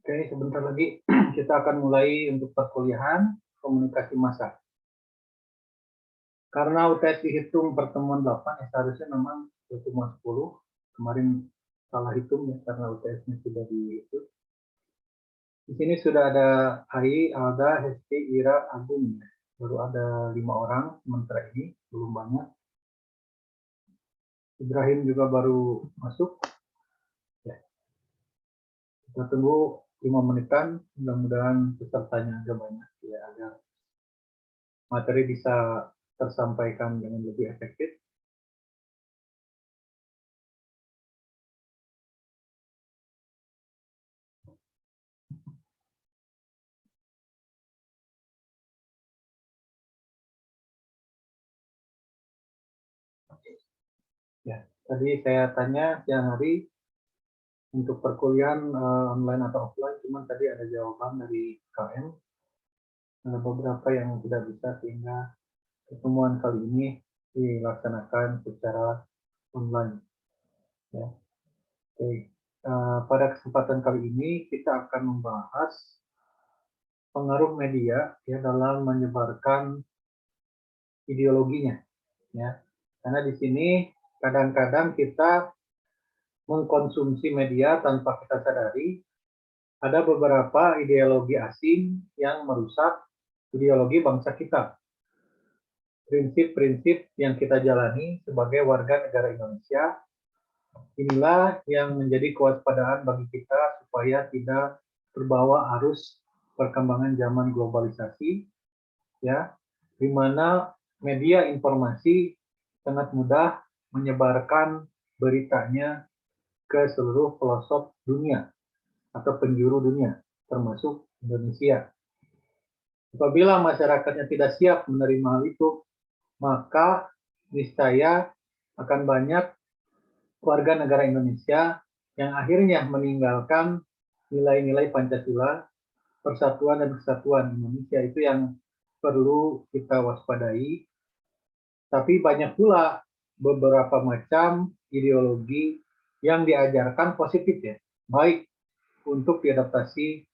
Oke, sebentar lagi kita akan mulai untuk perkuliahan komunikasi massa. Karena UTS dihitung pertemuan 8, ya seharusnya memang pertemuan 10. Kemarin salah hitung ya, karena UTS-nya sudah dihitung. Di sini sudah ada Ai, Alda, Hesti, Ira, Agung. Baru ada 5 orang, sementara ini belum banyak. Ibrahim juga baru masuk. Ya. Kita tunggu 5 menitan, mudah-mudahan pesertanya agak banyak ya, agar materi bisa tersampaikan dengan lebih efektif. Ya, tadi saya tanya siang hari untuk perkuliahan online atau offline, cuman tadi ada jawaban dari KM. Ada beberapa yang tidak bisa, sehingga pertemuan kali ini dilaksanakan secara online. Ya. Oke. Pada kesempatan kali ini kita akan membahas pengaruh media ya dalam menyebarkan ideologinya. Ya. Karena di sini kadang-kadang kita mengkonsumsi media tanpa kita sadari, ada beberapa ideologi asing yang merusak ideologi bangsa kita. Prinsip-prinsip yang kita jalani sebagai warga negara Indonesia, inilah yang menjadi kewaspadaan bagi kita supaya tidak terbawa arus perkembangan zaman globalisasi, ya, di mana media informasi sangat mudah menyebarkan beritanya ke seluruh pelosok dunia atau penjuru dunia, termasuk Indonesia. Apabila masyarakatnya tidak siap menerima hal itu, maka niscaya akan banyak warga negara Indonesia yang akhirnya meninggalkan nilai-nilai Pancasila, persatuan dan kesatuan Indonesia. Itu yang perlu kita waspadai. Tapi banyak pula beberapa macam ideologi yang diajarkan positif ya, baik untuk diadaptasi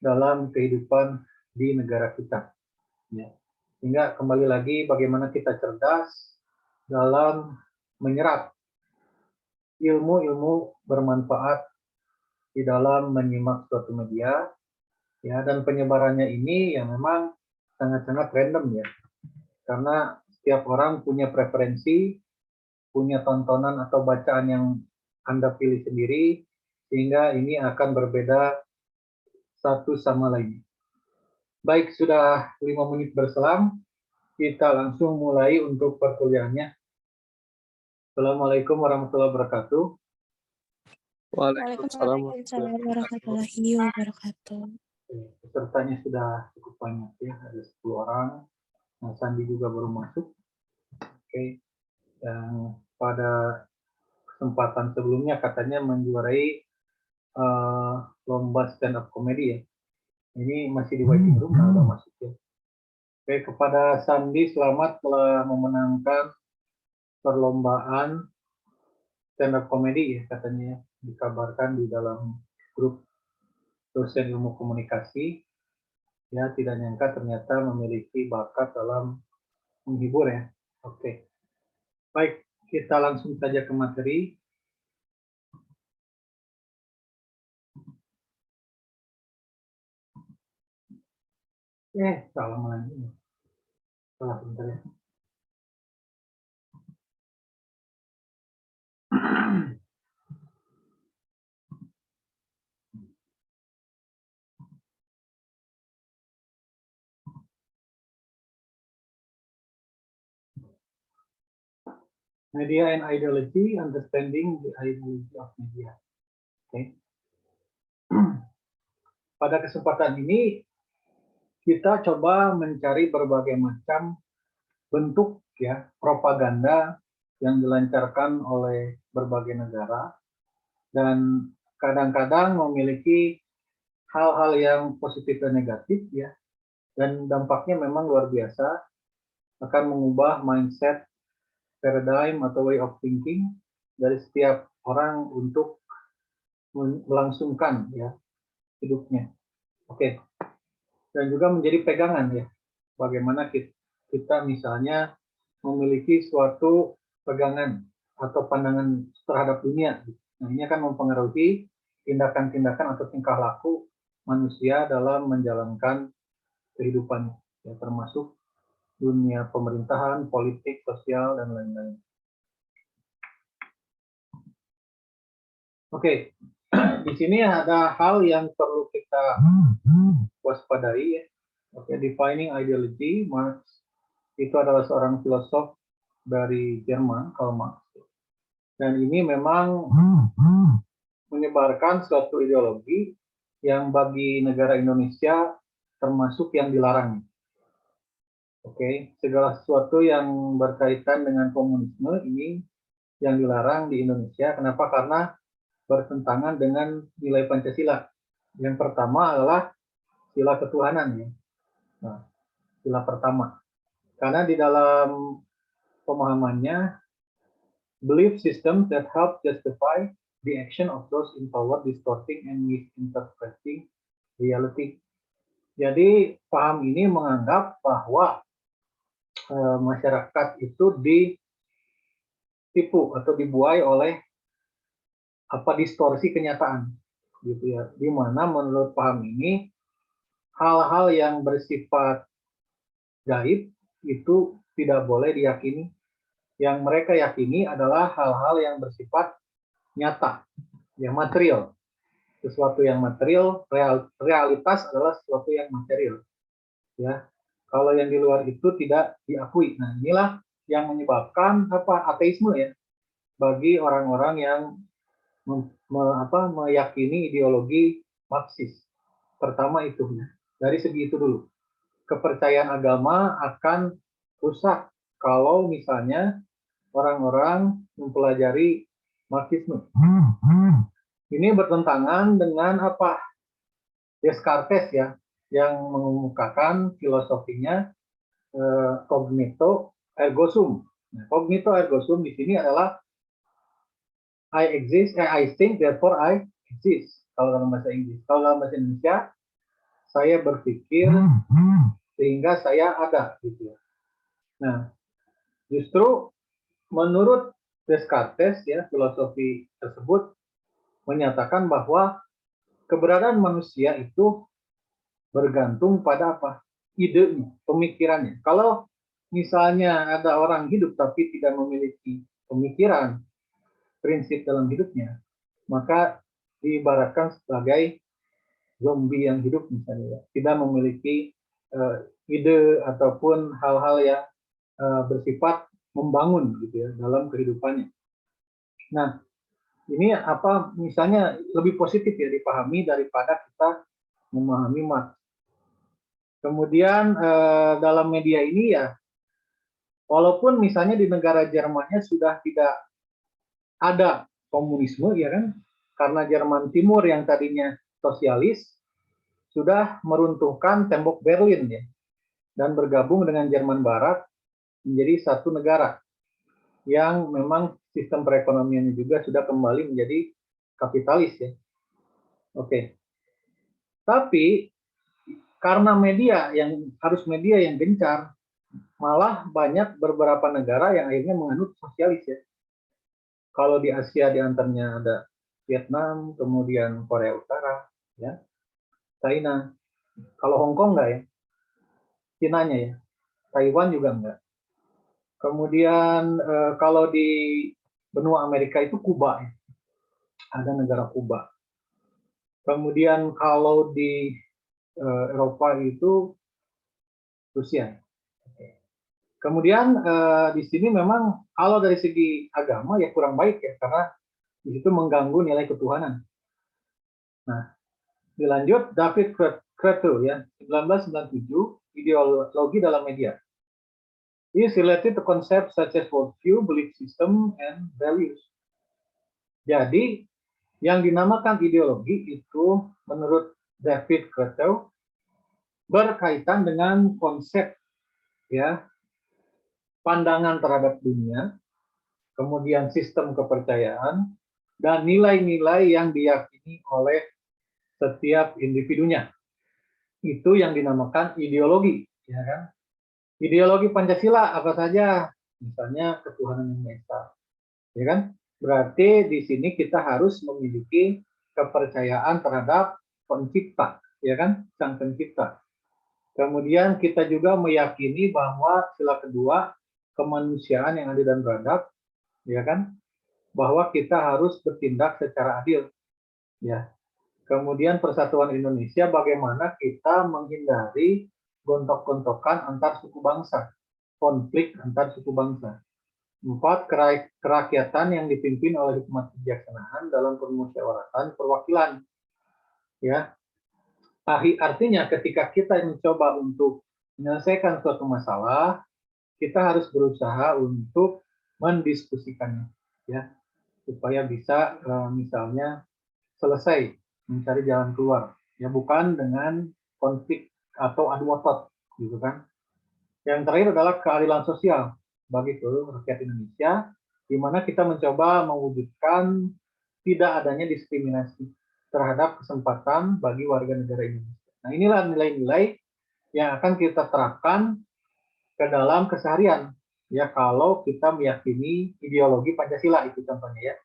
dalam kehidupan di negara kita. Ya. Sehingga kembali lagi bagaimana kita cerdas dalam menyerap ilmu-ilmu bermanfaat di dalam menyimak suatu media, ya, dan penyebarannya ini yang memang sangat-sangat random ya, karena setiap orang punya preferensi, punya tontonan atau bacaan yang Anda pilih sendiri, sehingga ini akan berbeda satu sama lain. Baik, sudah 5 menit berselang, kita langsung mulai untuk perkuliahannya. Assalamualaikum warahmatullahi wabarakatuh. Waalaikumsalam warahmatullahi wabarakatuh. Pesertanya sudah cukup banyak ya, ada 10 orang. Nah, Sandi juga baru masuk. Oke. Yang pada kesempatan sebelumnya katanya menjuarai lomba stand up comedy ya. Ini masih di waiting room, nah udah masuk ya. Oke, kepada Sandi, selamat telah memenangkan perlombaan stand up comedy ya, katanya dikabarkan di dalam grup dosen ilmu komunikasi. Ya, tidak nyangka ternyata memiliki bakat dalam menghibur ya. Oke. Baik, kita langsung saja ke materi. Salah lagi. Salah bentar ya. Media and ideology, understanding the ideology of media. Oke. Pada kesempatan ini kita coba mencari berbagai macam bentuk ya propaganda yang dilancarkan oleh berbagai negara, dan kadang-kadang memiliki hal-hal yang positif dan negatif ya, dan dampaknya memang luar biasa, akan mengubah mindset, paradigm atau way of thinking dari setiap orang untuk melangsungkan ya hidupnya. Oke. Dan juga menjadi pegangan ya, bagaimana kita misalnya memiliki suatu pegangan atau pandangan terhadap dunia. Nah, ini akan mempengaruhi tindakan-tindakan atau tingkah laku manusia dalam menjalankan kehidupan, ya, termasuk dunia pemerintahan, politik, sosial, dan lain-lain. Oke, di sini ada hal yang perlu kita waspadai, ya. Oke, defining ideology, Marx itu adalah seorang filosof dari Jerman, Karl Marx. Dan ini memang menyebarkan suatu ideologi yang bagi negara Indonesia termasuk yang dilarang. Oke, segala sesuatu yang berkaitan dengan komunisme ini yang dilarang di Indonesia. Kenapa? Karena bertentangan dengan nilai Pancasila. Yang pertama adalah sila ketuhanan, ya. Nah, sila pertama. Karena di dalam pemahamannya, belief system that help justify the action of those in power distorting and misinterpreting reality. Jadi paham ini menganggap bahwa masyarakat itu ditipu atau dibuai oleh distorsi kenyataan, gitu ya. Di mana menurut paham ini hal-hal yang bersifat gaib itu tidak boleh diyakini. Yang mereka yakini adalah hal-hal yang bersifat nyata, yang material. Sesuatu yang material, realitas adalah sesuatu yang material. Ya, kalau yang di luar itu tidak diakui. Nah, inilah yang menyebabkan ateisme, ya, bagi orang-orang yang meyakini ideologi Marxis. Pertama itu, ya. Dari segi itu dulu. Kepercayaan agama akan rusak kalau misalnya orang-orang mempelajari Marxisme. Ini bertentangan dengan Descartes, ya, yang mengemukakan filosofinya cognito ergo sum. Nah, cognito ergo sum di sini adalah I exist, I think, therefore I exist. Kalau dalam bahasa Inggris. Kalau dalam bahasa Indonesia, saya berpikir sehingga saya ada, gitu ya. Nah, justru menurut Descartes, ya, filosofi tersebut menyatakan bahwa keberadaan manusia itu bergantung pada idenya, pemikirannya. Kalau misalnya ada orang hidup tapi tidak memiliki pemikiran, prinsip dalam hidupnya, maka diibaratkan sebagai zombie yang hidup misalnya, tidak memiliki ide ataupun hal-hal yang bersifat membangun, gitu ya, dalam kehidupannya. Nah, ini misalnya lebih positif, ya, dipahami daripada kita memahami Marx. Kemudian dalam media ini, ya, walaupun misalnya di negara Jermannya sudah tidak ada komunisme, ya kan, karena Jerman Timur yang tadinya sosialis sudah meruntuhkan tembok Berlin, ya, dan bergabung dengan Jerman Barat menjadi satu negara yang memang sistem perekonomiannya juga sudah kembali menjadi kapitalis, ya. Oke. Tapi karena media yang gencar, malah banyak beberapa negara yang akhirnya menganut sosialis, ya. Kalau di Asia diantaranya ada Vietnam, kemudian Korea Utara, ya, China. Kalau Hong Kong enggak, ya, Cina-nya, ya, Taiwan juga enggak. Kemudian kalau di benua Amerika itu Kuba, ya. Ada negara Kuba. Kemudian kalau di Eropa itu Rusia. Kemudian di sini memang kalau dari segi agama, ya, kurang baik, ya, karena di situ mengganggu nilai ketuhanan. Nah, dilanjut David Kreto, ya, 1997, ideologi dalam media. Is related to concepts such as worldview, belief system, and values. Jadi, yang dinamakan ideologi itu menurut David Kreto berkaitan dengan konsep, ya, pandangan terhadap dunia, kemudian sistem kepercayaan, dan nilai-nilai yang diyakini oleh setiap individunya. Itu yang dinamakan ideologi, ya kan? Ideologi Pancasila apa saja? Misalnya ketuhanan yang Maha Esa, ya kan? Berarti di sini kita harus memiliki kepercayaan terhadap pencipta, ya kan? Sang pencipta. Kemudian kita juga meyakini bahwa sila kedua, kemanusiaan yang adil dan beradab, ya kan? Bahwa kita harus bertindak secara adil, ya. Kemudian persatuan Indonesia, bagaimana kita menghindari gontok-gontokan antar suku bangsa, konflik antar suku bangsa. 4, kerakyatan yang dipimpin oleh hikmat kebijaksanaan dalam permusyawaratan perwakilan. Ya, artinya ketika kita mencoba untuk menyelesaikan suatu masalah, kita harus berusaha untuk mendiskusikannya, ya, supaya bisa misalnya selesai mencari jalan keluar, ya, bukan dengan konflik atau adu otot, gitu kan. Yang terakhir adalah keadilan sosial bagi seluruh rakyat Indonesia, di mana kita mencoba mewujudkan tidak adanya diskriminasi terhadap kesempatan bagi warga negara Indonesia. Nah, inilah nilai-nilai yang akan kita terapkan ke dalam keseharian, ya, kalau kita meyakini ideologi Pancasila, itu contohnya, ya.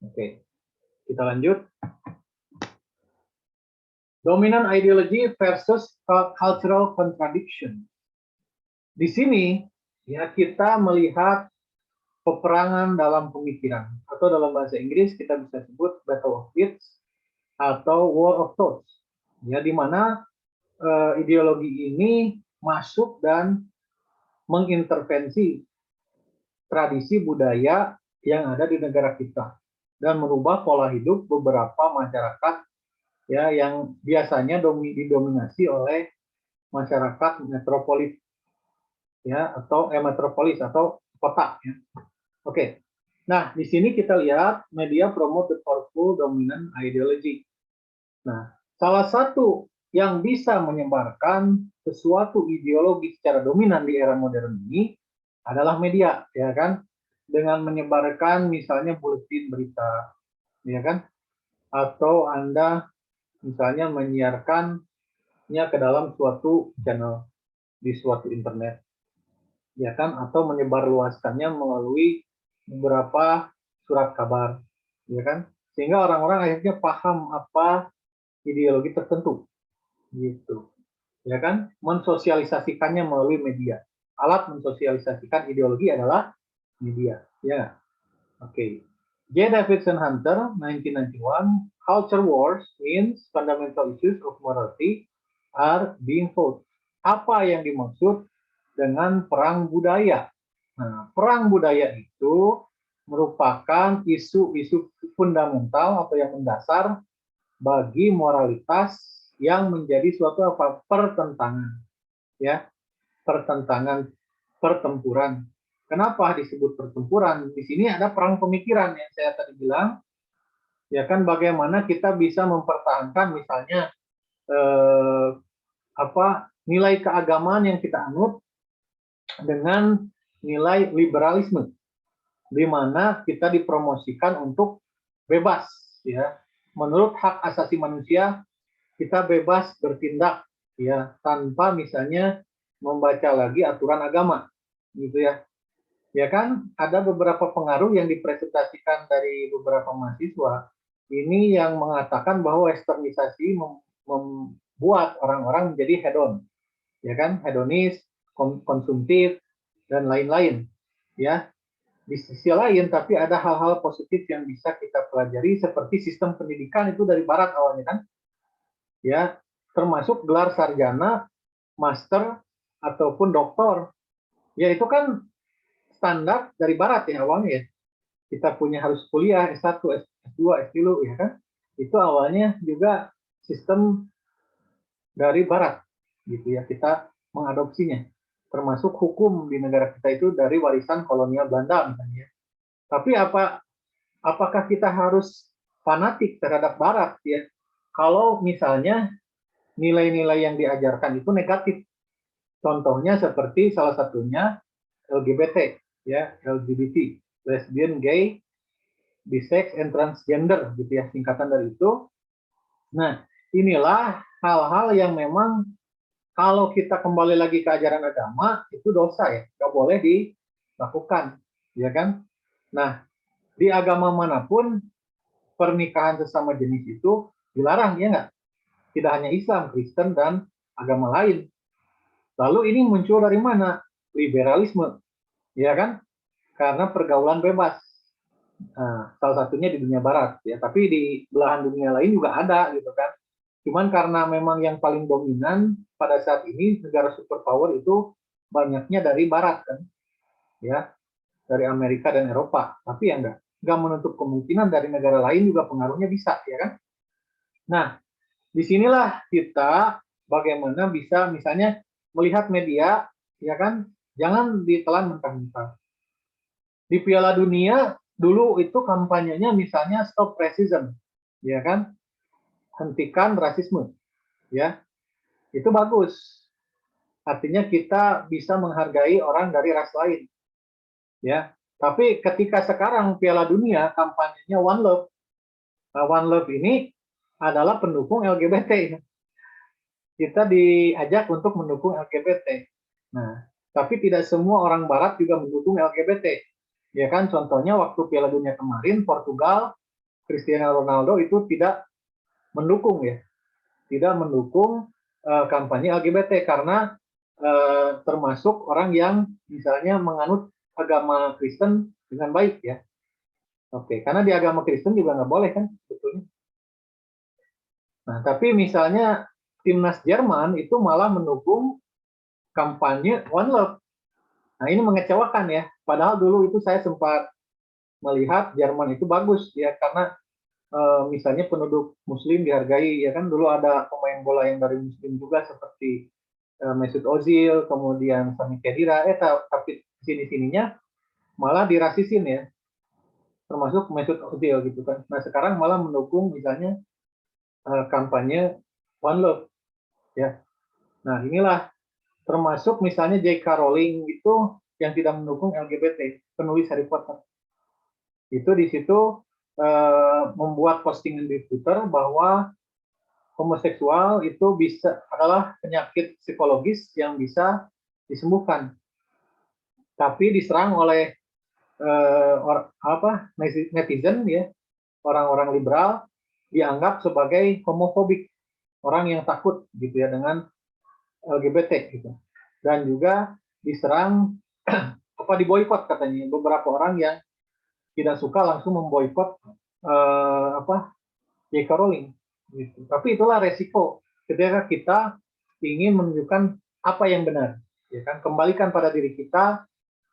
Oke, kita lanjut. Dominant ideology versus cultural contradiction. Di sini, ya, kita melihat peperangan dalam pemikiran, atau dalam bahasa Inggris kita bisa sebut battle of wits atau war of thoughts, ya, di mana ideologi ini masuk dan mengintervensi tradisi budaya yang ada di negara kita dan merubah pola hidup beberapa masyarakat, ya, yang biasanya didominasi oleh masyarakat metropolis, ya, atau metropolis atau kota, ya. Oke. Nah, di sini kita lihat media promote the powerful dominant ideology. Nah, salah satu yang bisa menyebarkan sesuatu ideologi secara dominan di era modern ini adalah media, ya kan? Dengan menyebarkan misalnya buletin berita, ya kan? Atau Anda misalnya menyiarkannya ke dalam suatu channel di suatu internet, ya kan? Atau menyebarluaskannya melalui beberapa surat kabar, ya kan? Sehingga orang-orang akhirnya paham apa ideologi tertentu, gitu, ya kan? Mensosialisasikannya melalui media. Alat mensosialisasikan ideologi adalah media, ya. Oke. J. Davidson Hunter, 1991, culture wars means fundamental issues of morality are being fought. Apa yang dimaksud dengan perang budaya? Nah, perang budaya itu merupakan isu-isu fundamental atau yang mendasar bagi moralitas yang menjadi suatu pertentangan, ya, pertempuran. Kenapa disebut pertempuran? Di sini ada perang pemikiran yang saya tadi bilang, ya kan, bagaimana kita bisa mempertahankan misalnya nilai keagamaan yang kita anut dengan nilai liberalisme, di mana kita dipromosikan untuk bebas, ya. Menurut hak asasi manusia, kita bebas bertindak, ya, tanpa misalnya membaca lagi aturan agama, gitu, ya. Ya kan, ada beberapa pengaruh yang dipresentasikan dari beberapa mahasiswa ini yang mengatakan bahwa westernisasi membuat orang-orang menjadi hedon, ya kan, hedonis, konsumtif, dan lain-lain, ya. Di sisi lain, tapi ada hal-hal positif yang bisa kita pelajari, seperti sistem pendidikan itu dari barat awalnya, kan, ya, termasuk gelar sarjana, master, ataupun doktor, ya, itu kan standar dari barat, ya, awalnya, ya. Kita punya harus kuliah S1, S2, S3, ya kan, itu awalnya juga sistem dari barat, gitu, ya, kita mengadopsinya, termasuk hukum di negara kita itu dari warisan kolonial Belanda misalnya. Tapi apakah kita harus fanatik terhadap barat, ya, kalau misalnya nilai-nilai yang diajarkan itu negatif? Contohnya seperti salah satunya LGBT, ya, LGBT, lesbian, gay, bisex, and transgender, gitu, ya, singkatan dari itu. Nah, inilah hal-hal yang memang kalau kita kembali lagi ke ajaran agama itu dosa ya, nggak boleh dilakukan, ya kan? Nah, di agama manapun pernikahan sesama jenis itu dilarang, ya nggak? Tidak hanya Islam, Kristen dan agama lain. Lalu ini muncul dari mana? Liberalisme, ya kan? Karena pergaulan bebas. Nah, salah satunya di dunia barat, ya. Tapi di belahan dunia lain juga ada, gitu kan. Cuman karena memang yang paling dominan pada saat ini negara superpower itu banyaknya dari barat kan, ya, dari Amerika dan Eropa. Tapi ya nggak menutup kemungkinan dari negara lain juga pengaruhnya bisa, ya kan. Nah, disinilah kita bagaimana bisa misalnya melihat media, ya kan, jangan ditelan mentah-mentah. Di Piala Dunia dulu itu kampanyenya misalnya stop racism, ya kan, hentikan rasisme, ya, itu bagus. Artinya kita bisa menghargai orang dari ras lain, ya. Tapi ketika sekarang Piala Dunia kampanyenya One Love, nah, One Love ini adalah pendukung LGBT. Kita diajak untuk mendukung LGBT. Nah, tapi tidak semua orang Barat juga mendukung LGBT. Ya kan, contohnya waktu Piala Dunia kemarin Portugal, Cristiano Ronaldo itu tidak mendukung ya, tidak mendukung kampanye LGBT karena termasuk orang yang misalnya menganut agama Kristen dengan baik ya. Oke, karena di agama Kristen juga nggak boleh kan sebetulnya. Nah, tapi misalnya timnas Jerman itu malah mendukung kampanye One Love. Nah, ini mengecewakan ya. Padahal dulu itu saya sempat melihat Jerman itu bagus ya karena misalnya penduduk Muslim dihargai ya kan, dulu ada pemain bola yang dari Muslim juga seperti Mesut Ozil, kemudian Sami Khedira, tapi sini-sininya malah dirasisin ya, termasuk Mesut Ozil gitu kan. Nah sekarang malah mendukung misalnya kampanye One Love ya. Nah inilah termasuk misalnya J.K. Rowling itu yang tidak mendukung LGBT, penulis Harry Potter. Itu di situ membuat postingan di Twitter bahwa homoseksual itu bisa adalah penyakit psikologis yang bisa disembuhkan. Tapi diserang oleh netizen ya, orang-orang liberal dianggap sebagai homofobik, orang yang takut gitu ya dengan LGBT gitu. Dan juga diserang diboikot katanya, beberapa orang yang tidak suka langsung memboikot J.K. Rowling gitu. Tapi itulah resiko ketika kita ingin menunjukkan apa yang benar, ya kan, kembalikan pada diri kita.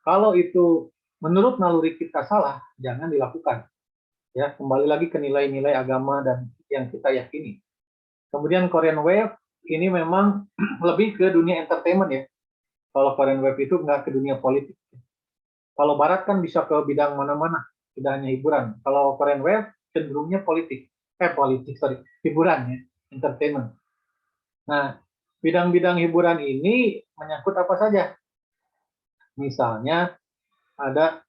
Kalau itu menurut naluri kita salah, jangan dilakukan. Ya, kembali lagi ke nilai-nilai agama dan yang kita yakini. Kemudian Korean Wave ini memang lebih ke dunia entertainment ya. Kalau Korean Wave itu nggak ke dunia politik. Kalau Barat kan bisa ke bidang mana-mana, tidak hanya hiburan. Kalau Korean Wave cenderungnya politik, hiburan ya, entertainment. Nah, bidang-bidang hiburan ini menyangkut apa saja? Misalnya ada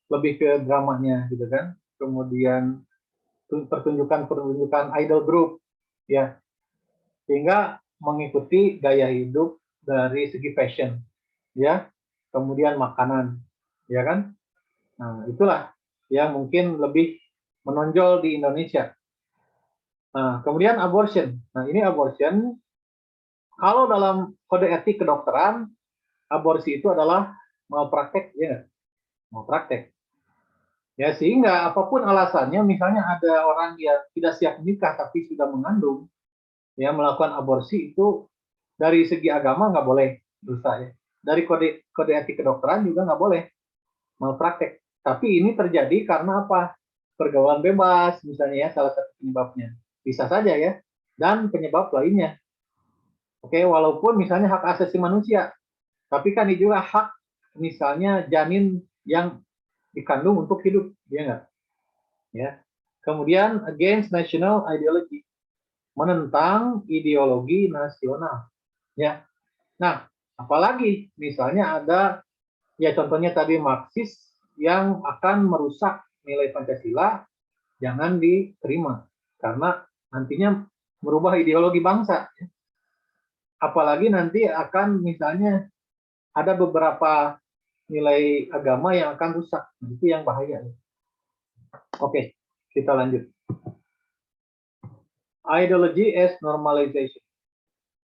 lebih ke dramanya gitu kan, kemudian pertunjukan idol group ya, sehingga mengikuti gaya hidup dari segi fashion ya, kemudian makanan ya kan. Nah itulah yang mungkin lebih menonjol di Indonesia. Nah kemudian abortion. Nah ini abortion, kalau dalam kode etik kedokteran aborsi itu adalah malpraktek ya, malpraktek. Ya sehingga apapun alasannya, misalnya ada orang yang tidak siap menikah tapi sudah mengandung, ya melakukan aborsi itu dari segi agama nggak boleh dosa ya. Dari kode etik kedokteran juga nggak boleh malpraktek. Tapi ini terjadi karena apa? Pergaulan bebas misalnya ya, salah satu penyebabnya. Bisa saja ya. Dan penyebab lainnya. Oke, walaupun misalnya hak asasi manusia, tapi kan ini juga hak misalnya janin yang dikandung untuk hidup, ya nggak? Ya. Kemudian against national ideology, menentang ideologi nasional, ya. Nah, apalagi misalnya ada ya contohnya tadi Marxis yang akan merusak nilai Pancasila, jangan diterima karena nantinya merubah ideologi bangsa. Apalagi nanti akan misalnya ada beberapa nilai agama yang akan rusak. Itu yang bahaya. Oke, kita lanjut. Ideology as normalization.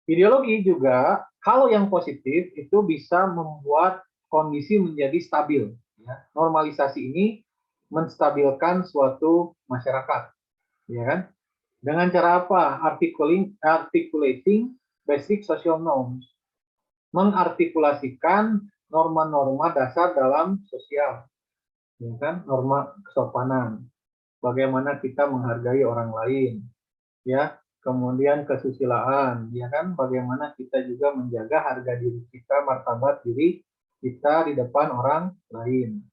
Ideologi juga, kalau yang positif, itu bisa membuat kondisi menjadi stabil. Ya. Normalisasi ini menstabilkan suatu masyarakat. Ya kan? Dengan cara apa? Articulating basic social norms. Mengartikulasikan norma-norma dasar dalam sosial. Ya kan? Norma kesopanan. Bagaimana kita menghargai orang lain. Ya, kemudian kesusilaan, ya kan? Bagaimana kita juga menjaga harga diri kita, martabat diri kita di depan orang lain.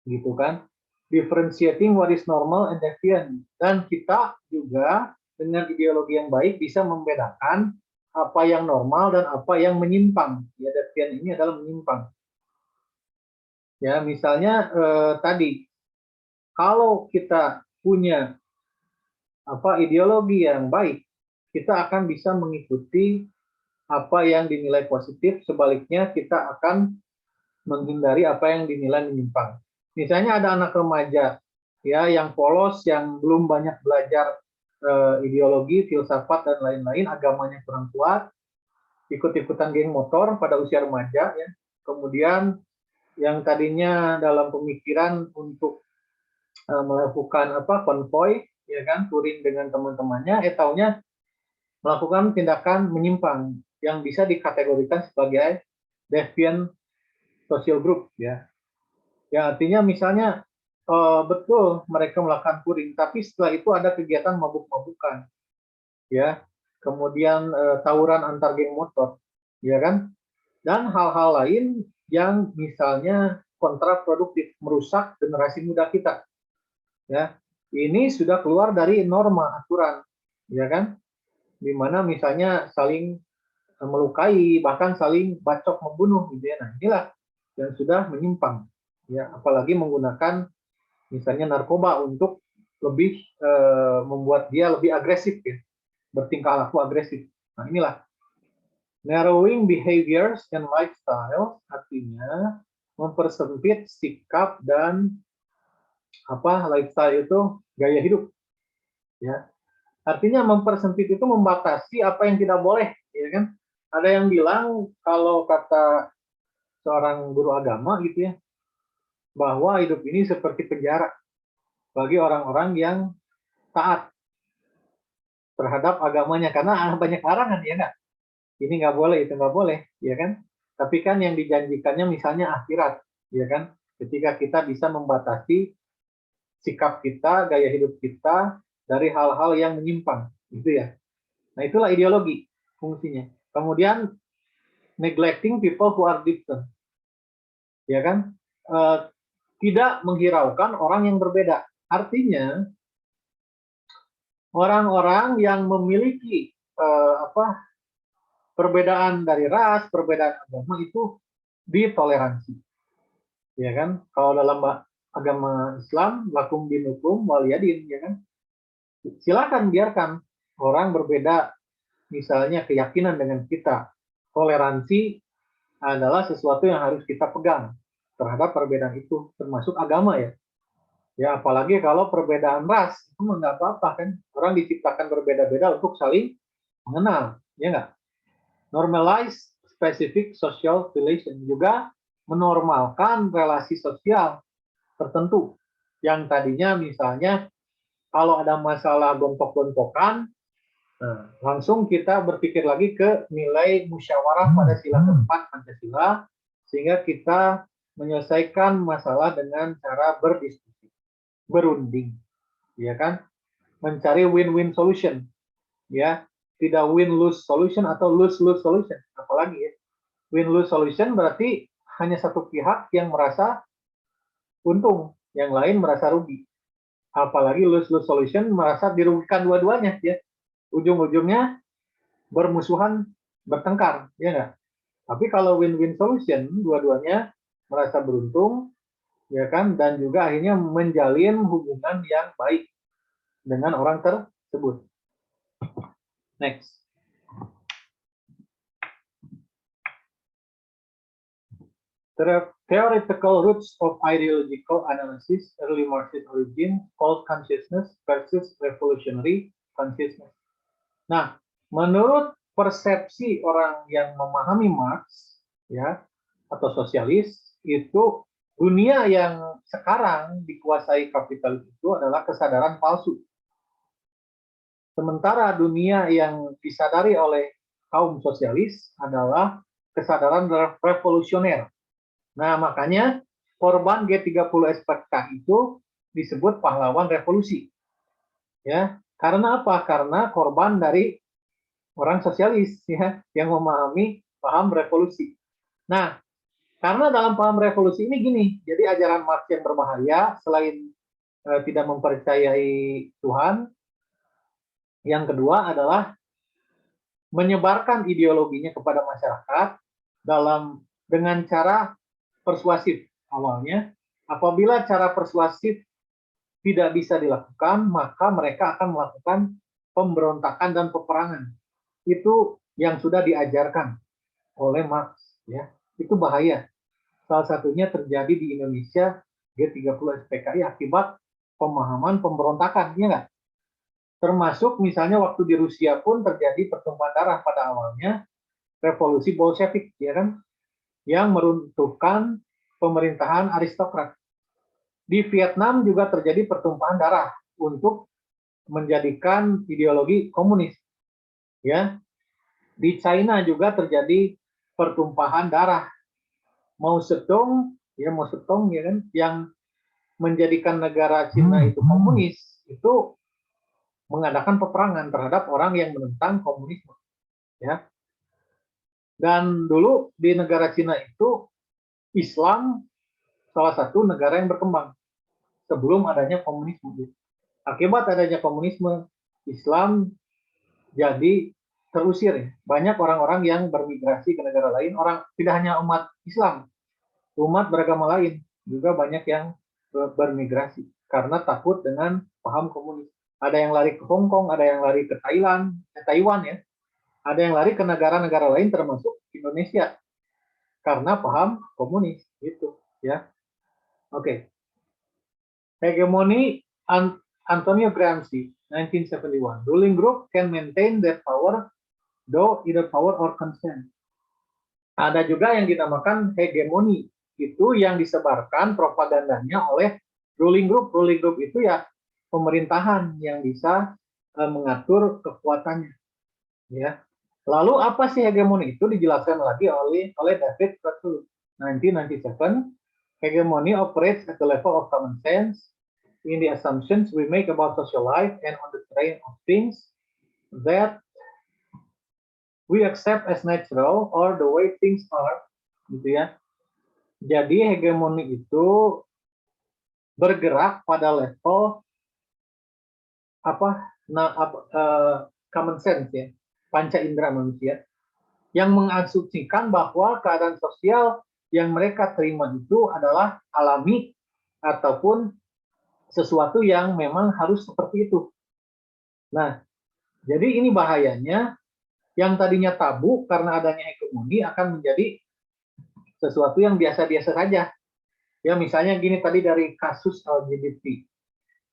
Gitu kan? Differentiating what is normal and deviant. Dan kita juga dengan ideologi yang baik bisa membedakan apa yang normal dan apa yang menyimpang. Ya, deviant ini adalah menyimpang. Ya, misalnya tadi kalau kita punya ideologi yang baik, kita akan bisa mengikuti apa yang dinilai positif, sebaliknya kita akan menghindari apa yang dinilai menyimpang. Misalnya ada anak remaja ya yang polos, yang belum banyak belajar ideologi, filsafat dan lain-lain, agamanya kurang kuat, ikut-ikutan geng motor pada usia remaja ya. Kemudian yang tadinya dalam pemikiran untuk melakukan konvoy ya kan, touring dengan teman-temannya, taunya melakukan tindakan menyimpang yang bisa dikategorikan sebagai deviant social group ya. Ya artinya misalnya betul mereka melakukan touring, tapi setelah itu ada kegiatan mabuk-mabukan ya. Kemudian tawuran antar geng motor ya kan. Dan hal-hal lain yang misalnya kontraproduktif, merusak generasi muda kita. Ya. Ini sudah keluar dari norma aturan, ya kan? Di mana misalnya saling melukai, bahkan saling bacok membunuh gitu ya. Nah, inilah yang sudah menyimpang. Ya, apalagi menggunakan misalnya narkoba untuk lebih membuat dia lebih agresif ya. Bertingkah laku agresif. Nah, inilah narrowing behaviors and lifestyle, artinya mempersempit sikap dan lifestyle itu gaya hidup ya. Artinya mempersempit itu membatasi apa yang tidak boleh, ya kan? Ada yang bilang kalau kata seorang guru agama gitu ya, bahwa hidup ini seperti penjara bagi orang-orang yang taat terhadap agamanya, karena banyak larangan ya nggak? Ini nggak boleh, itu nggak boleh, ya kan? Tapi kan yang dijanjikannya misalnya akhirat, ya kan? Ketika kita bisa membatasi sikap kita, gaya hidup kita dari hal-hal yang menyimpang, gitu ya. Nah, itulah ideologi fungsinya. Kemudian neglecting people who are different, ya kan? Tidak menghiraukan orang yang berbeda. Artinya orang-orang yang memiliki perbedaan dari ras, perbedaan agama itu ditoleransi, ya kan? Kalau dalam agama Islam, lakum dinukum waliyadin, ya kan? Silakan biarkan orang berbeda, misalnya keyakinan dengan kita. Toleransi adalah sesuatu yang harus kita pegang terhadap perbedaan itu, termasuk agama ya. Ya apalagi kalau perbedaan ras, itu nggak apa-apa kan. Orang diciptakan berbeda-beda untuk saling mengenal, ya nggak? Normalize specific social relation, juga menormalkan relasi sosial tertentu yang tadinya misalnya kalau ada masalah gontok-gontokan, nah, langsung kita berpikir lagi ke nilai musyawarah pada sila keempat Pancasila, sehingga kita menyelesaikan masalah dengan cara berdiskusi, berunding, ya kan? Mencari win-win solution, ya. Tidak win-lose solution atau lose-lose solution, apalagi ya. Win-lose solution berarti hanya satu pihak yang merasa untung, yang lain merasa rugi. Apalagi lose-lose solution merasa dirugikan dua-duanya, ya. Ujung-ujungnya bermusuhan, bertengkar, ya nggak? Tapi kalau win-win solution, dua-duanya merasa beruntung, ya kan, dan juga akhirnya menjalin hubungan yang baik dengan orang tersebut. Next. Theoretical roots of ideological analysis, early Marxist origin, called consciousness versus revolutionary consciousness. Nah, menurut persepsi orang yang memahami Marx, ya, atau sosialis, itu dunia yang sekarang dikuasai kapitalis itu adalah kesadaran palsu. Sementara dunia yang disadari oleh kaum sosialis adalah kesadaran revolusioner. Nah, makanya korban G30 SPK itu disebut pahlawan revolusi. Ya, karena apa? Karena korban dari orang sosialis ya yang memahami paham revolusi. Nah, karena dalam paham revolusi ini gini, jadi ajaran Marx yang berbahaya selain tidak mempercayai Tuhan, yang kedua adalah menyebarkan ideologinya kepada masyarakat dengan cara persuasif awalnya. Apabila cara persuasif tidak bisa dilakukan, maka mereka akan melakukan pemberontakan dan peperangan. Itu yang sudah diajarkan oleh Marx, ya. Itu bahaya. Salah satunya terjadi di Indonesia G30 SPKI akibat pemahaman pemberontakan, ya nggak? Termasuk misalnya waktu di Rusia pun terjadi pertumpahan darah pada awalnya revolusi Bolshevik, ya kan? Yang meruntuhkan pemerintahan aristokrat. Di Vietnam juga terjadi pertumpahan darah untuk menjadikan ideologi komunis. Ya, di China juga terjadi pertumpahan darah. Mao Zedong ya kan, yang menjadikan negara Cina itu komunis, itu mengadakan peperangan terhadap orang yang menentang komunisme. Ya. Dan dulu di negara Cina itu Islam salah satu negara yang berkembang sebelum adanya komunisme. Akibat adanya komunisme, Islam jadi terusir. Ya. Banyak orang-orang yang bermigrasi ke negara lain, orang tidak hanya umat Islam, umat beragama lain juga banyak yang bermigrasi karena takut dengan paham komunis. Ada yang lari ke Hong Kong, ada yang lari ke Taiwan ya. Ada yang lari ke negara-negara lain termasuk Indonesia karena paham komunis gitu ya. Oke. Hegemoni Antonio Gramsci 1971. Ruling group can maintain their power though either power or consent. Ada juga yang dinamakan hegemoni, itu yang disebarkan propagandanya oleh ruling group. Ruling group itu ya pemerintahan yang bisa mengatur kekuatannya. Ya. Lalu apa sih hegemoni itu? Dijelaskan lagi oleh David Plato 1997. Hegemony operates at the level of common sense in the assumptions we make about social life and on the terrain of things that we accept as natural or the way things are, gitu ya. Jadi hegemoni itu bergerak pada level common sense ya, panca indera manusia, yang mengasumsikan bahwa keadaan sosial yang mereka terima itu adalah alami ataupun sesuatu yang memang harus seperti itu. Nah, jadi ini bahayanya, yang tadinya tabu karena adanya hegemoni akan menjadi sesuatu yang biasa-biasa saja. Ya, misalnya gini tadi dari kasus LGBT,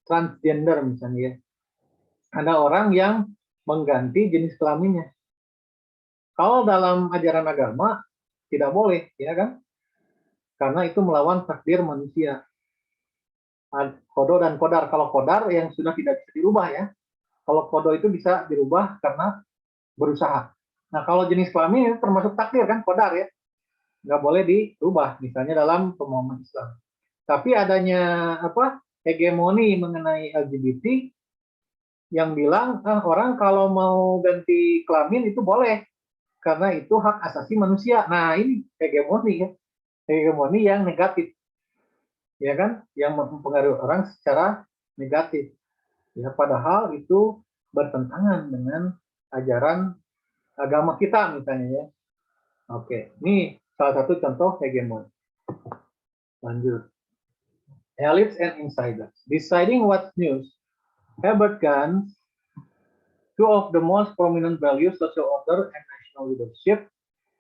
transgender misalnya ya. Ada orang yang mengganti jenis kelaminnya. Kalau dalam ajaran agama tidak boleh, ya kan? Karena itu melawan takdir manusia. Kodo dan kodar. Kalau kodar yang sudah tidak bisa dirubah ya. Kalau kodo itu bisa dirubah karena berusaha. Nah, kalau jenis kelamin itu termasuk takdir kan, kodar ya. Nggak boleh dirubah, misalnya dalam pemahaman Islam. Tapi adanya hegemoni mengenai LGBT yang bilang orang kalau mau ganti kelamin itu boleh karena itu hak asasi manusia. Nah, ini hegemoni ya. Hegemoni yang negatif. Ya kan? Yang mempengaruhi orang secara negatif. Ya, padahal itu bertentangan dengan ajaran agama kita misalnya ya. Oke, ini salah satu contoh hegemoni. Lanjut. Elites and insiders. Deciding what's news. Herbert Gans two of the most prominent values, social order and national leadership.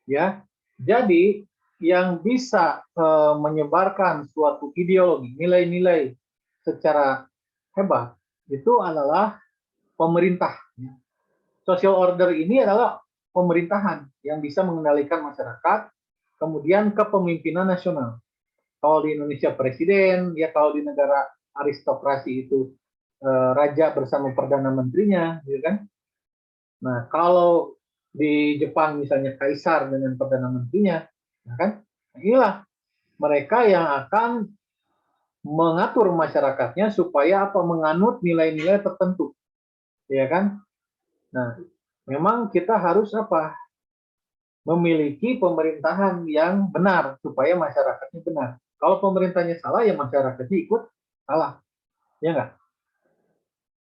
Ya, jadi yang bisa menyebarkan suatu ideologi, nilai-nilai secara hebat itu adalah pemerintah. Social order ini adalah pemerintahan yang bisa mengendalikan masyarakat, kemudian kepemimpinan nasional. Kalau di Indonesia presiden, ya kalau di negara aristokrasi itu raja bersama perdana menterinya, gitu kan. Nah, kalau di Jepang misalnya kaisar dengan perdana menterinya, ya kan? Inilah mereka yang akan mengatur masyarakatnya supaya apa menganut nilai-nilai tertentu, ya kan? Nah, memang kita harus apa? Memiliki pemerintahan yang benar supaya masyarakatnya benar. Kalau pemerintahnya salah, ya masyarakatnya ikut salah, ya enggak?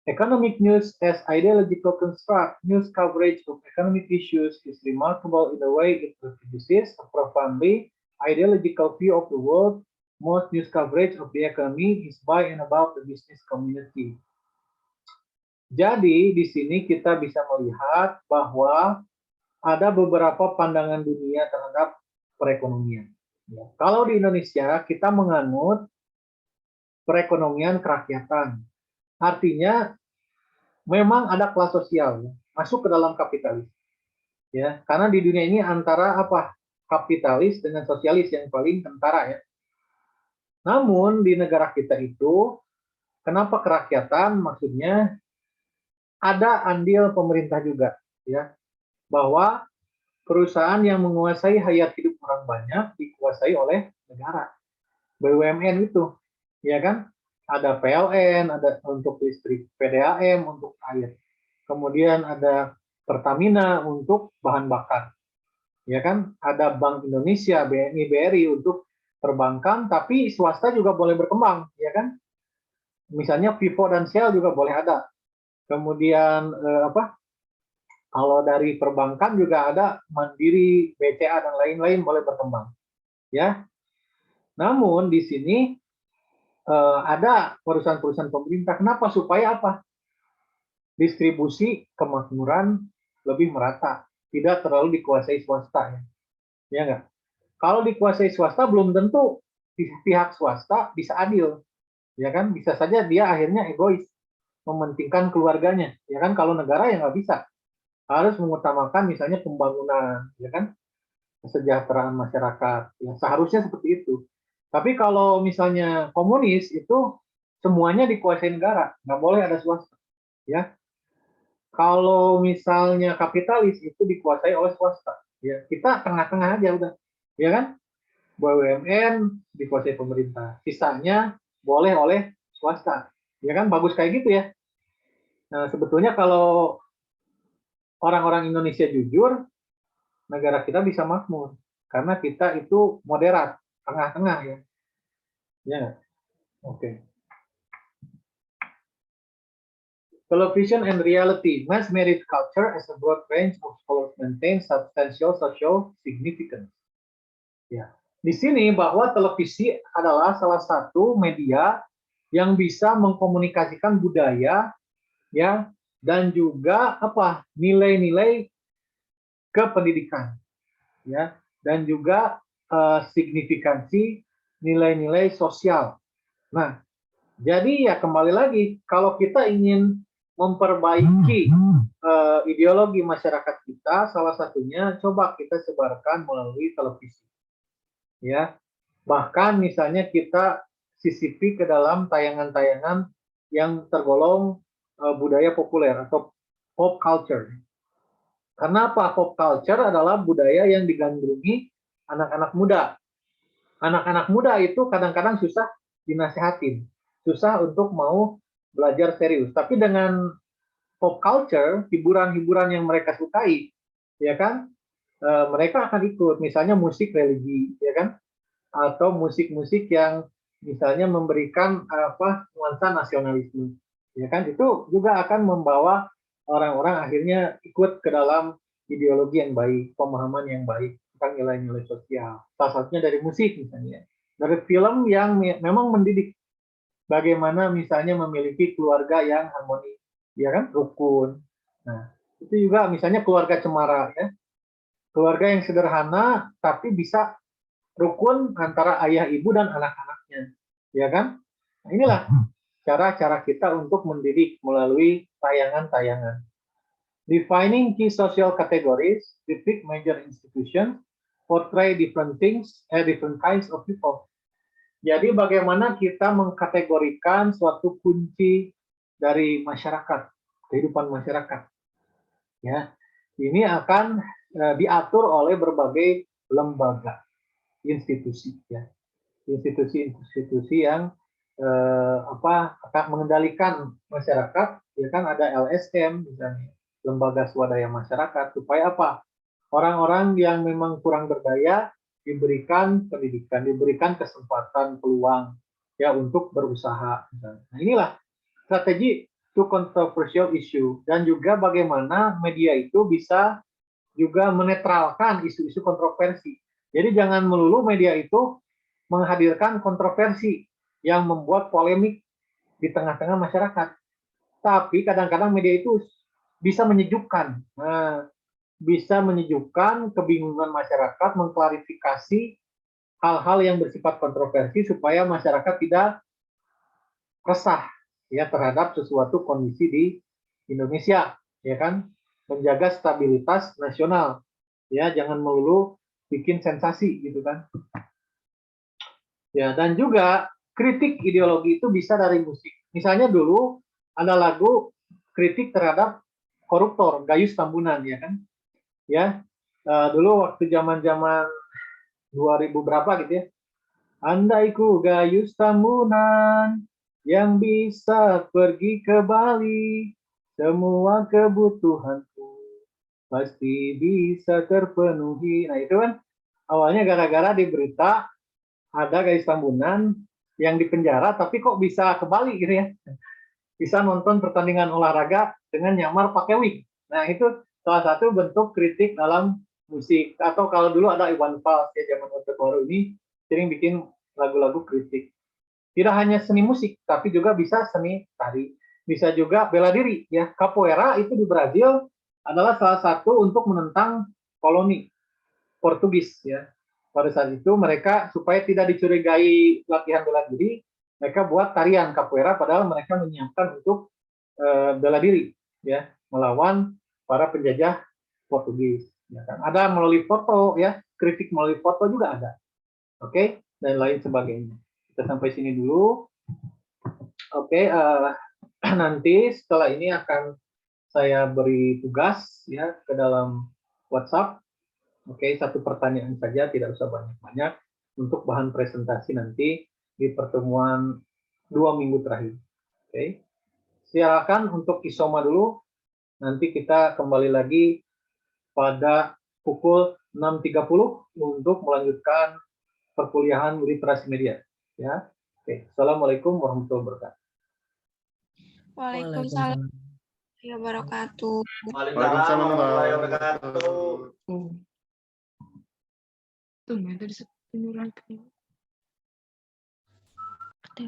Economic news as ideological construct, news coverage of economic issues is remarkable in the way it reproduces a profoundly ideological view of the world. Most news coverage of the economy is by and about the business community. Jadi di sini kita bisa melihat bahwa ada beberapa pandangan dunia terhadap perekonomian. Ya. Kalau di Indonesia kita menganut perekonomian kerakyatan, artinya memang ada kelas sosial masuk ke dalam kapitalis. Ya, karena di dunia ini antara apa? Kapitalis dengan sosialis yang paling kentara ya. Namun di negara kita itu kenapa kerakyatan? Maksudnya ada andil pemerintah juga ya. Bahwa perusahaan yang menguasai hayat hidup orang banyak dikuasai oleh negara. BUMN itu, ya kan? Ada PLN, ada untuk listrik, PDAM untuk air. Kemudian ada Pertamina untuk bahan bakar. Ya kan? Ada Bank Indonesia, BNI, BRI untuk perbankan, tapi swasta juga boleh berkembang, ya kan? Misalnya Vivo dan Shell juga boleh ada. Kemudian kalau dari perbankan juga ada Mandiri, BCA dan lain-lain boleh berkembang. Ya. Namun di sini ada perusahaan-perusahaan pemerintah. Kenapa? Supaya apa? Distribusi kemakmuran lebih merata, tidak terlalu dikuasai swasta ya. Ya enggak? Kalau dikuasai swasta belum tentu pihak swasta bisa adil. Ya kan? Bisa saja dia akhirnya egois, mementingkan keluarganya. Ya kan? Kalau negara ya nggak bisa. Harus mengutamakan misalnya pembangunan, ya kan, kesejahteraan masyarakat. Ya, seharusnya seperti itu. Tapi kalau misalnya komunis itu semuanya dikuasai negara, nggak boleh ada swasta. Ya, kalau misalnya kapitalis itu dikuasai oleh swasta. Ya, kita tengah-tengah aja udah, ya kan? BUMN dikuasai pemerintah, sisanya boleh oleh swasta. Ya kan, bagus kayak gitu ya. Nah, sebetulnya kalau orang-orang Indonesia jujur, negara kita bisa makmur karena kita itu moderat, tengah-tengah ya. Ya, oke. Television and reality, mass media culture as a broad range of scholars maintain substantial social significance. Ya, di sini bahwa televisi adalah salah satu media yang bisa mengkomunikasikan budaya, ya, dan juga apa nilai-nilai kependidikan, ya, dan juga signifikansi nilai-nilai sosial. Nah, jadi ya kembali lagi kalau kita ingin memperbaiki ideologi masyarakat kita, salah satunya coba kita sebarkan melalui televisi. Ya, bahkan misalnya kita sisipi ke dalam tayangan-tayangan yang tergolong budaya populer atau pop culture. Karena apa? Pop culture adalah budaya yang digandrungi anak-anak muda. Anak-anak muda itu kadang-kadang susah dinasehatin, susah untuk mau belajar serius. Tapi dengan pop culture, hiburan-hiburan yang mereka sukai, ya kan, mereka akan ikut. Misalnya musik religi, ya kan, atau musik-musik yang misalnya memberikan nuansa nasionalisme, ya kan, itu juga akan membawa orang-orang akhirnya ikut ke dalam ideologi yang baik, pemahaman yang baik tentang nilai-nilai sosial. Salah satunya dari musik misalnya, dari film yang memang mendidik bagaimana misalnya memiliki keluarga yang harmoni, ya kan, rukun. Nah, itu juga misalnya keluarga cemara ya. Keluarga yang sederhana tapi bisa rukun antara ayah, ibu dan anak-anaknya. Ya kan? Nah, inilah cara-cara kita untuk mendidik melalui tayangan-tayangan. Defining key social categories, depict major institutions, portray different things, different kinds of people. Jadi bagaimana kita mengkategorikan suatu kunci dari masyarakat, kehidupan masyarakat. Ya, ini akan diatur oleh berbagai lembaga, institusi, ya, institusi-institusi yang akan mengendalikan masyarakat, ya kan ada LSM misalnya, lembaga swadaya masyarakat, supaya apa? Orang-orang yang memang kurang berdaya diberikan pendidikan, diberikan kesempatan, peluang ya untuk berusaha. Nah, inilah strategi to controversial issue, dan juga bagaimana media itu bisa juga menetralkan isu-isu kontroversi. Jadi jangan melulu media itu menghadirkan kontroversi yang membuat polemik di tengah-tengah masyarakat. Tapi kadang-kadang media itu bisa menyejukkan. Nah, bisa menyejukkan kebingungan masyarakat, mengklarifikasi hal-hal yang bersifat kontroversi supaya masyarakat tidak resah ya terhadap sesuatu kondisi di Indonesia, ya kan? Menjaga stabilitas nasional. Ya, jangan melulu bikin sensasi gitu kan. Ya, dan juga kritik ideologi itu bisa dari musik. Misalnya dulu ada lagu kritik terhadap koruptor, Gayus Tambunan, ya kan? Ya, dulu waktu zaman-zaman 2000 berapa gitu ya. Andai ku Gayus Tambunan yang bisa pergi ke Bali, semua kebutuhanku pasti bisa terpenuhi. Nah, itu kan awalnya gara-gara di berita ada Gayus Tambunan yang dipenjara, tapi kok bisa ke Bali gitu ya. Bisa nonton pertandingan olahraga dengan nyamar pakai wig. Nah, itu salah satu bentuk kritik dalam musik. Atau kalau dulu ada Iwan Fals ya, zaman Orde Baru ini sering bikin lagu-lagu kritik. Tidak hanya seni musik, tapi juga bisa seni tari. Bisa juga bela diri ya. Capoeira itu di Brazil adalah salah satu untuk menentang koloni Portugis ya. Pada saat itu mereka supaya tidak dicurigai latihan bela diri, mereka buat tarian capoeira padahal mereka menyiapkan untuk bela diri ya, melawan para penjajah Portugis. Ya kan? Ada melalui foto ya, kritik melalui foto juga ada. Oke, dan lain sebagainya. Kita sampai sini dulu. Oke, nanti setelah ini akan saya beri tugas ya ke dalam WhatsApp. Oke, satu pertanyaan saja, tidak usah banyak-banyak, untuk bahan presentasi nanti di pertemuan 2 minggu terakhir. Oke, silakan untuk Isoma dulu. Nanti kita kembali lagi pada pukul 6.30 untuk melanjutkan perkuliahan literasi media. Ya, oke. Assalamualaikum warahmatullahi wabarakatuh. Waalaikumsalam warahmatullahi wabarakatuh. Waalaikumsalam warahmatullahi wabarakatuh. Tuh, itu disebut